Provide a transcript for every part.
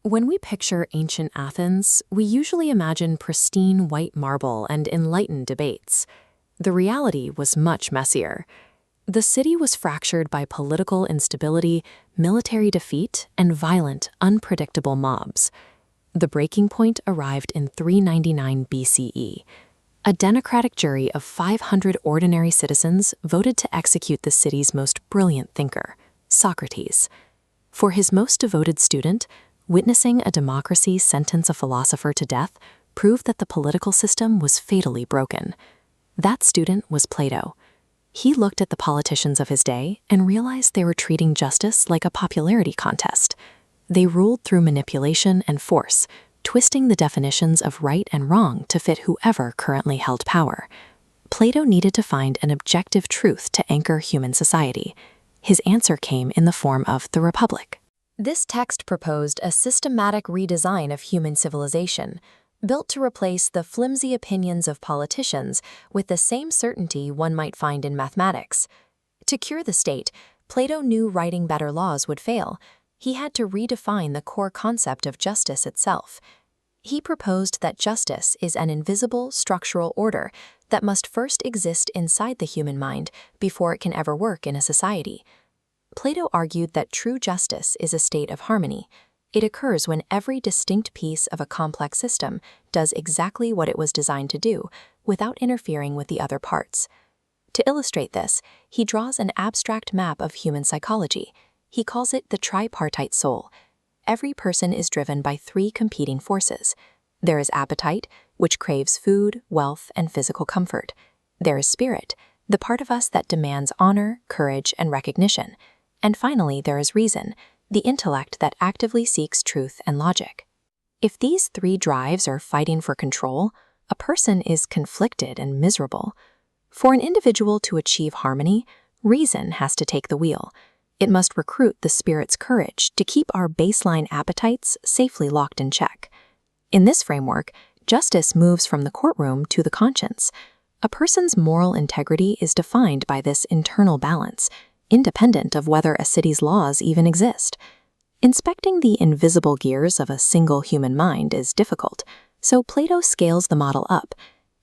When we picture ancient Athens, we usually imagine pristine white marble and enlightened debates. The reality was much messier. The city was fractured by political instability, military defeat, and violent, unpredictable mobs. The breaking point arrived in 399 BCE. A democratic jury of 500 ordinary citizens voted to execute the city's most brilliant thinker, Socrates. For his most devoted student, witnessing a democracy sentence a philosopher to death proved that the political system was fatally broken. That student was Plato. He looked at the politicians of his day and realized they were treating justice like a popularity contest. They ruled through manipulation and force, twisting the definitions of right and wrong to fit whoever currently held power. Plato needed to find an objective truth to anchor human society. His answer came in the form of the Republic. This text proposed a systematic redesign of human civilization, built to replace the flimsy opinions of politicians with the same certainty one might find in mathematics. To cure the state, Plato knew writing better laws would fail. He had to redefine the core concept of justice itself. He proposed that justice is an invisible structural order that must first exist inside the human mind before it can ever work in a society. Plato argued that true justice is a state of harmony. It occurs when every distinct piece of a complex system does exactly what it was designed to do, without interfering with the other parts. To illustrate this, he draws an abstract map of human psychology. He calls it the tripartite soul. Every person is driven by three competing forces. There is appetite, which craves food, wealth, and physical comfort. There is spirit, the part of us that demands honor, courage, and recognition. And finally, there is reason, the intellect that actively seeks truth and logic. If these three drives are fighting for control, a person is conflicted and miserable. For an individual to achieve harmony, reason has to take the wheel. It must recruit the spirit's courage to keep our baseline appetites safely locked in check. In this framework, justice moves from the courtroom to the conscience. A person's moral integrity is defined by this internal balance, independent of whether a city's laws even exist. Inspecting the invisible gears of a single human mind is difficult, so Plato scales the model up.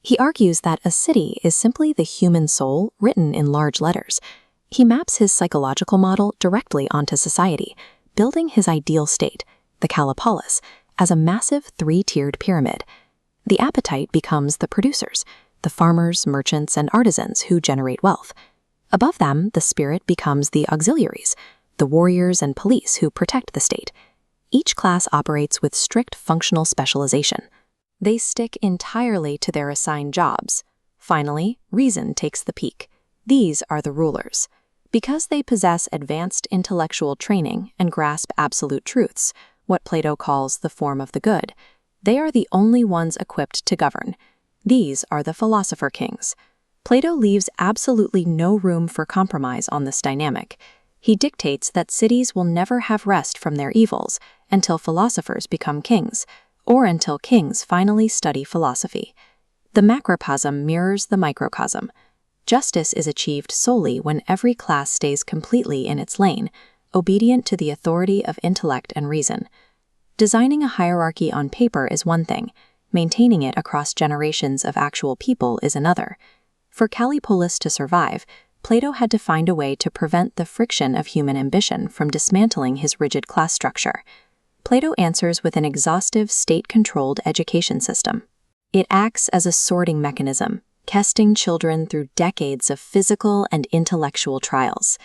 He argues that a city is simply the human soul written in large letters. He maps his psychological model directly onto society, building his ideal state, the Calopolis, as a massive three-tiered pyramid. The appetite becomes the producers, the farmers, merchants, and artisans who generate wealth. Above them, the spirit becomes the auxiliaries, the warriors and police who protect the state. Each class operates with strict functional specialization. They stick entirely to their assigned jobs. Finally, reason takes the peak. These are the rulers. Because they possess advanced intellectual training and grasp absolute truths, what Plato calls the form of the good, they are the only ones equipped to govern. These are the philosopher kings. Plato leaves absolutely no room for compromise on this dynamic. He dictates that cities will never have rest from their evils until philosophers become kings, or until kings finally study philosophy. The macrocosm mirrors the microcosm. Justice is achieved solely when every class stays completely in its lane, obedient to the authority of intellect and reason. Designing a hierarchy on paper is one thing. Maintaining it across generations of actual people is another. For Callipolis to survive, Plato had to find a way to prevent the friction of human ambition from dismantling his rigid class structure. Plato answers with an exhaustive, state-controlled education system. It acts as a sorting mechanism, testing children through decades of physical and intellectual trials.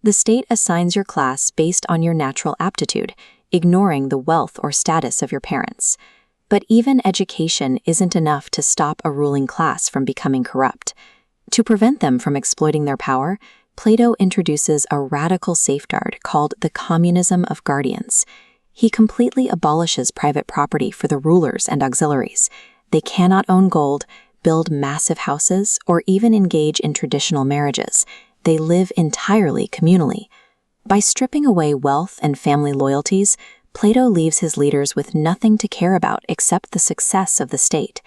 The state assigns your class based on your natural aptitude, ignoring the wealth or status of your parents. But even education isn't enough to stop a ruling class from becoming corrupt. To prevent them from exploiting their power, Plato introduces a radical safeguard called the communism of guardians. He completely abolishes private property for the rulers and auxiliaries. They cannot own gold, build massive houses, or even engage in traditional marriages. They live entirely communally. By stripping away wealth and family loyalties, Plato leaves his leaders with nothing to care about except the success of the state.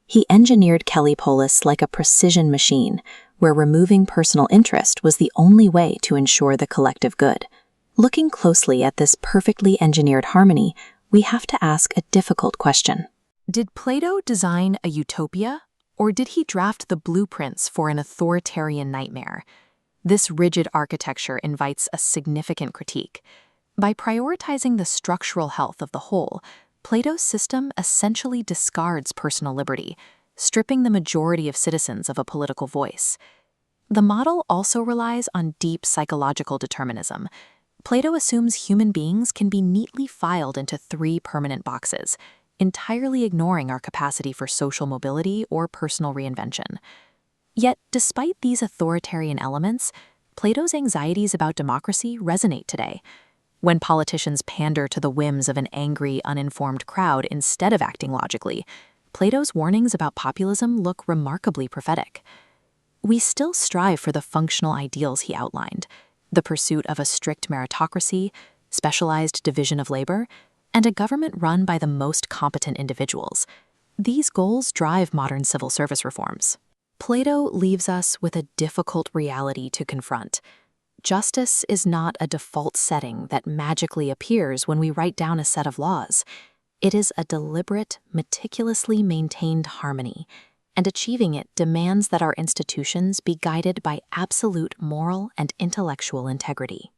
He engineered Callipolis like a precision machine, where removing personal interest was the only way to ensure the collective good. Looking closely at this perfectly engineered harmony, we have to ask a difficult question. Did Plato design a utopia, or did he draft the blueprints for an authoritarian nightmare? This rigid architecture invites a significant critique. By prioritizing the structural health of the whole, Plato's system essentially discards personal liberty, stripping the majority of citizens of a political voice. The model also relies on deep psychological determinism. Plato assumes human beings can be neatly filed into 3 permanent boxes, entirely ignoring our capacity for social mobility or personal reinvention. Yet, despite these authoritarian elements, Plato's anxieties about democracy resonate today. When politicians pander to the whims of an angry, uninformed crowd instead of acting logically, Plato's warnings about populism look remarkably prophetic. We still strive for the functional ideals he outlined: the pursuit of a strict meritocracy, specialized division of labor, and a government run by the most competent individuals. These goals drive modern civil service reforms. Plato leaves us with a difficult reality to confront. Justice is not a default setting that magically appears when we write down a set of laws. It is a deliberate, meticulously maintained harmony, and achieving it demands that our institutions be guided by absolute moral and intellectual integrity.